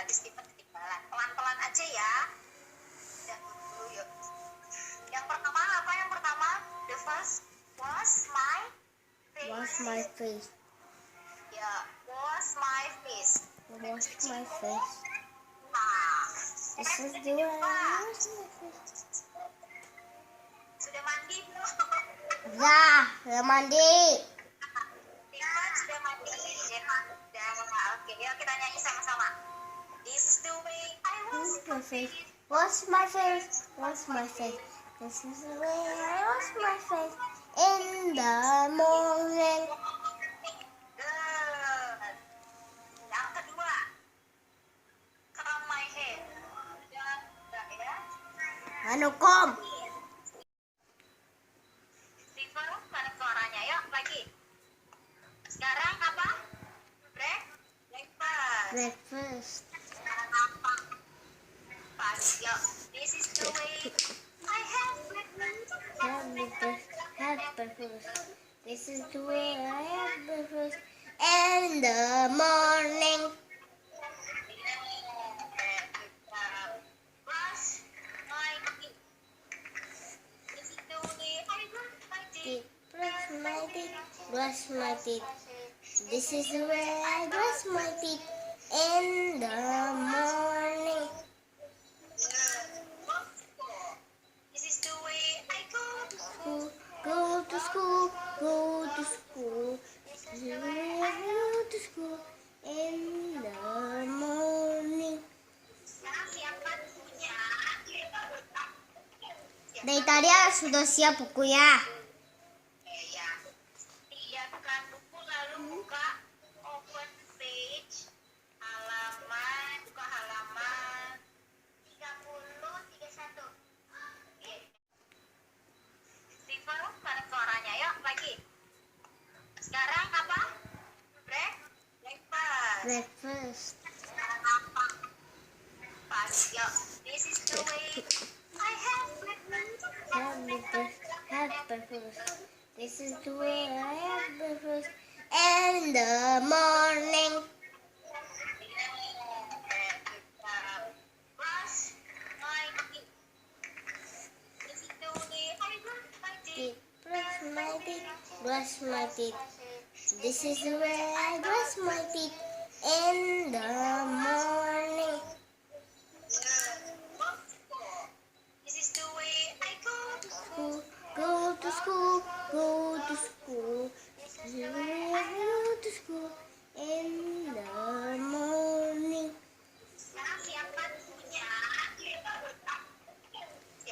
tadi Steven ketinggalan. Pelan-pelan aja ya. Dan dulu yuk. Yang pertama apa yang pertama? The first was my face. Was my face. Ya, was my face. Was my face. Nah, This is the way I was my face. sudah mandi belum? Udah mandi. Steven sudah mandi. Oke, yuk kita nyanyi sama-sama. This is the way I was My face. Was my face. Was my face. This is the way I was my face. In the morning. Good. Yang kedua, comb my hair. Udah ya. Anukom. Steven, tarik suaranya. Yuk, lagi. Sekarang apa? Breakfast. Breakfast. Sekarang apa? Pagi. Yuk. This is the way I have breakfast. Have breakfast. This is the way I have breakfast. In the morning. Brush my teeth. This is the way I brush my teeth. Brush my teeth. Brush my teeth. This is the way I brush my teeth. In the morning. This is the way I go. Go to school. Go to school. This is the way I go to school. In the morning. Sekarang siapa bukunya? Dari tadi sudah siap buku ya. Ya. Siapkan buku lalu buka open page halaman buka halaman 30-31. Steven, tarik suaranya. Yuk, lagi. Sekarang apa? Breakfast. Breakfast. Sekarang apa? Pagi. Yuk. This is the way I have breakfast. Have breakfast. This is the way I have breakfast. In the morning. Brush my teeth. This is the way I brush my teeth. Brush my teeth. Brush my teeth. This is the way I brush my teeth. In the morning. This is the way I go. Go to school. Go to school. This is the way I go to school. In the morning. Sekarang siapa bukunya?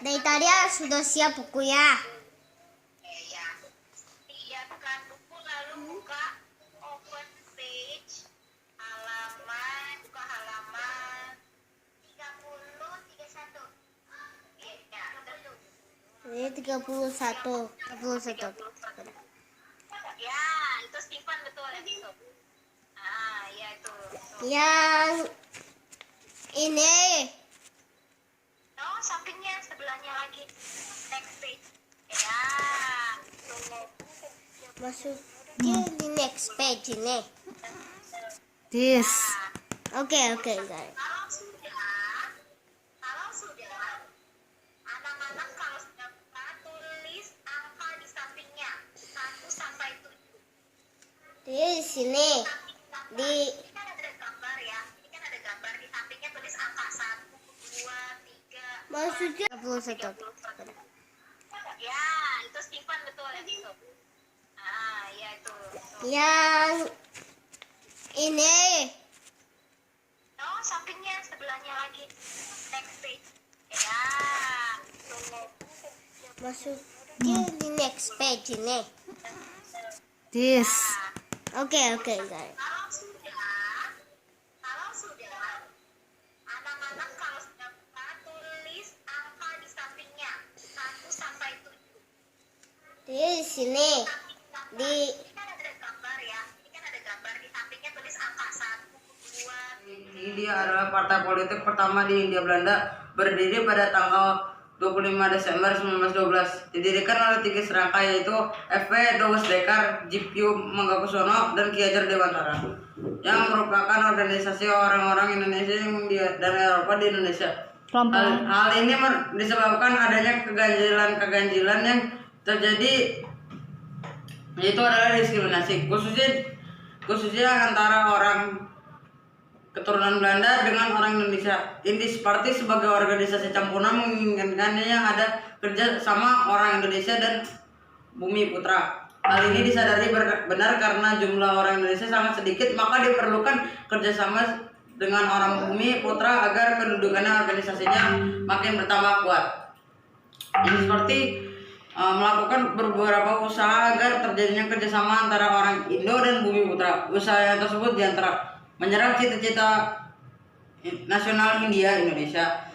Dari tadi sudah siap buku ya. Ya. Siapkan buku lalu buka open page halaman buka halaman 30-31. Ya, betul. Ini 31. 31. Ya, itu Steven betul yang itu. Ah, ya itu. Yang ini Oh, sampingnya sebelahnya lagi. Next page. Ya. masuknya di next page ini. This. Oke, guys. Kalau sudah, anak-anak kalau sudah buka tulis angka di sampingnya 1 sampai 7. Di sini di Ini kan ada gambar ya. Ini kan ada gambar di sampingnya tulis angka 1, 2, 3. maksudnya 31. Ya, itu Steven betul yang itu. Ah, ya itu. Yang ini Oh, sampingnya sebelahnya lagi. Next page. Ya. masuknya di next page ini. This. Oke, guys. Kalau sudah, anak-anak kalau sudah buka tulis angka di sampingnya 1 sampai 7. Di sini di Ini kan ada gambar ya. Ini kan ada gambar di sampingnya tulis angka 1, 2, 3. India adalah partai politik pertama di Hindia Belanda, berdiri pada tanggal 25 Desember 1912. Didirikan oleh 3 serangkai yaitu F.W. Dowes Dekar, Cipyu Manggakusono, dan Ki Hajar Dewantara, yang merupakan organisasi orang-orang Indonesia dan Eropa di Indonesia. Hal ini disebabkan adanya keganjilan yang terjadi, yaitu adalah diskriminasi khususnya antara orang keturunan Belanda dengan orang Indonesia. Indis Party sebagai organisasi campuran menginginkannya yang ada kerja sama orang Indonesia dan Bumi Putra. Hal ini disadari benar karena jumlah orang Indonesia sangat sedikit, maka diperlukan kerjasama dengan orang Bumi Putra agar kedudukannya organisasinya makin bertambah kuat. Indis Party melakukan beberapa usaha agar terjadinya kerjasama antara orang Indo dan Bumi Putra. Usaha tersebut diantara menyerang cita-cita nasional Indonesia,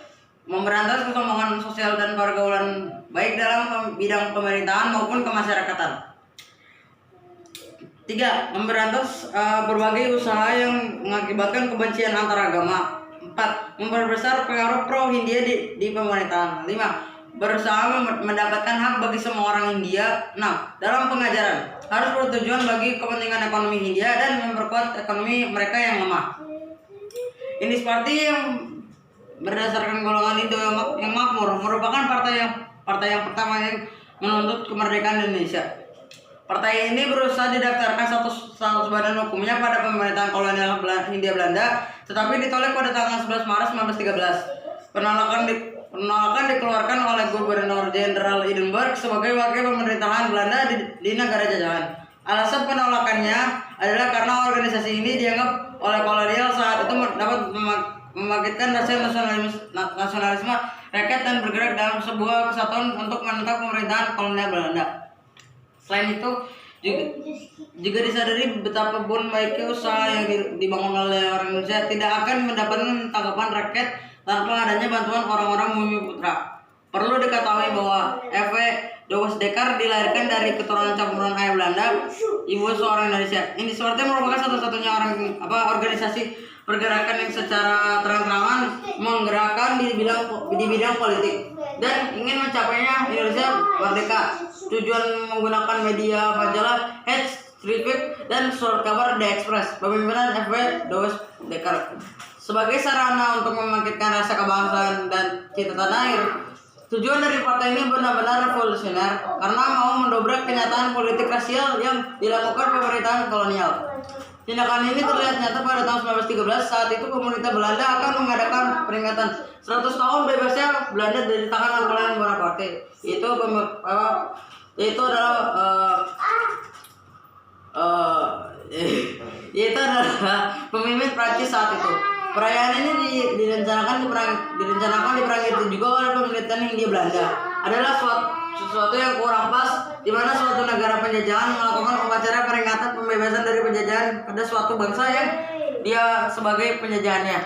memberantas kesombongan sosial dan pergaulan baik dalam bidang pemerintahan maupun kemasyarakatan. 3. Memberantas berbagai usaha yang mengakibatkan kebencian antar agama. 4. Memperbesar pengaruh pro-Hindia di pemerintahan. 5. Berusaha mendapatkan hak bagi semua orang Hindia. 6. Dalam pengajaran harus bertujuan bagi kepentingan ekonomi Hindia dan memperkuat ekonomi mereka yang lemah. Indis Party yang berdasarkan golongan Indo yang makmur merupakan partai yang pertama yang menuntut kemerdekaan Indonesia. Partai ini berusaha didaftarkan status badan hukumnya pada pemerintahan kolonial Hindia Belanda, tetapi ditolak pada tanggal 11 Maret 1913. Penolakan dikeluarkan oleh Gubernur Jenderal Edinburgh sebagai wakil pemerintahan Belanda di negara jajahan. Alasan penolakannya adalah karena organisasi ini dianggap oleh kolonial saat itu dapat membangkitkan rasa nasionalisme rakyat dan bergerak dalam sebuah kesatuan untuk menentang pemerintahan kolonial Belanda. Selain itu, juga disadari betapa pun baiknya usaha yang dibangun oleh orang Indonesia tidak akan mendapatkan tanggapan rakyat tanpa adanya bantuan orang-orang Bumi Putra. Perlu diketahui bahwa F.W. Dowes Dekar dilahirkan dari keturunan campuran ayah Belanda, ibu seorang Indonesia. Ini seperti merupakan satu-satunya organisasi pergerakan yang secara terang-terangan menggerakkan di bidang politik dan ingin mencapainya Indonesia merdeka. Tujuan menggunakan media majalah Heads, Tribute, dan surat kabar The Express, pemimpinan F.W. Dowes Dekar. Sebagai sarana untuk membangkitkan rasa kebangsaan dan cita tanah air, tujuan dari partai ini benar-benar revolusioner karena mau mendobrak kenyataan politik rasial yang dilakukan pemerintahan kolonial. Tindakan ini terlihat nyata pada tahun 1913 saat itu pemerintah Belanda akan mengadakan peringatan 100 tahun bebasnya Belanda dari tangan Napoleon Bonaparte. Itu adalah pemimpin Prancis saat itu. Perayaan ini direncanakan di perang itu juga oleh pemerintahan Hindia Belanda. Adalah sesuatu yang kurang pas di mana suatu negara penjajahan melakukan upacara peringatan pembebasan dari penjajahan pada suatu bangsa yang dia sebagai penjajahannya.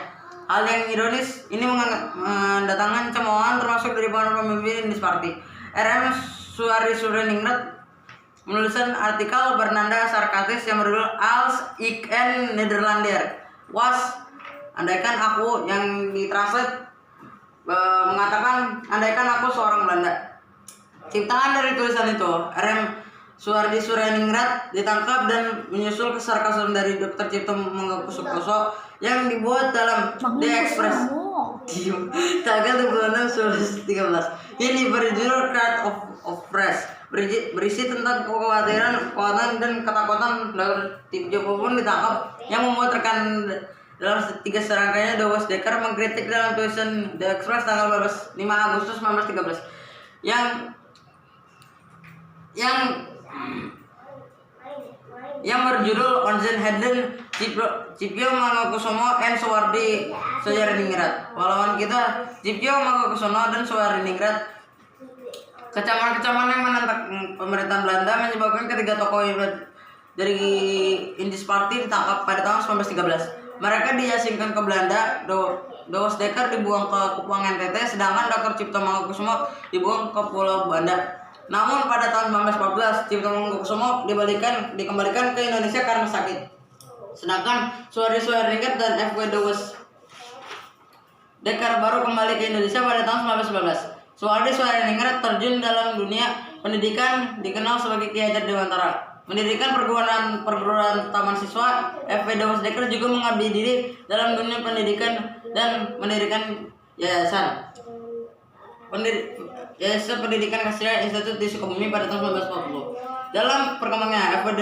Hal yang ironis ini mendatangkan cemoohan termasuk dari para pemimpin Indis Party. R.M. Suarisuriningnrat menuliskan artikel bernada sarkastis yang berjudul Als ik een Nederlander was, andaikan aku, yang ditranslate mengatakan andaikan aku seorang Belanda. Ciptaan dari tulisan itu, R.M. Suarisuriningnrat ditangkap dan menyusul ke sarkasme dari Dr. Cipto Mangkusono yang dibuat dalam The Express tanggal 26 1913. Ini berjudul Cry of Press, berisi tentang kekhawatiran dan ketakutan Dr. Cipto pun ditangkap, yang membuat rekan dalam 3 serangkainya Dowes Dekar mengkritik dalam tulisan The Express tanggal 5 Agustus 1913 yang berjudul Onzen Hedden Cipyo Mangkusono and Suarisuriningnrat. Pahlawan kita Cipyo Mangkusono dan Suarisuriningnrat. Kecaman-kecaman yang menentang pemerintahan Belanda menyebabkan ketiga tokoh dari Indis Party ditangkap pada tahun 1913. Mereka diasingkan ke Belanda. Dowes Dekar dibuang ke Kupang NTT, sedangkan Dr. Cipto Mangkusono dibuang ke Pulau Banda. Namun pada tahun 1914 Cipto Mangkusono dikembalikan ke Indonesia karena sakit. Sedangkan Suarisuriningnrat dan F.W. Dowes Dekar baru kembali ke Indonesia pada tahun 1919. Suhardi Suhariningrat terjun dalam dunia pendidikan, dikenal sebagai Ki Hajar Dewantara. Mendirikan perguruan taman siswa, FW Dewas Dekker juga mengabdi diri dalam dunia pendidikan dan mendirikan yayasan Pendidikan Kesenian Institut di Sukabumi pada tahun 1940. Dalam perkembangannya, FW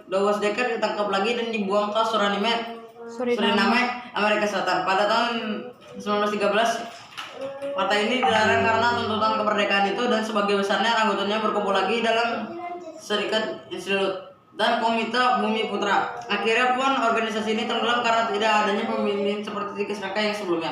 Dewas Dekker ditangkap lagi dan dibuang ke Suriname, Amerika Selatan. Pada tahun 1913, partai ini dilarang karena tuntutan kemerdekaan itu, dan sebagai besarnya anggotanya berkumpul lagi dalam Serikat Institut dan Komite Bumi Putra. Akhirnya pun organisasi ini tenggelam karena tidak adanya pemimpin seperti Ki Sreka yang sebelumnya.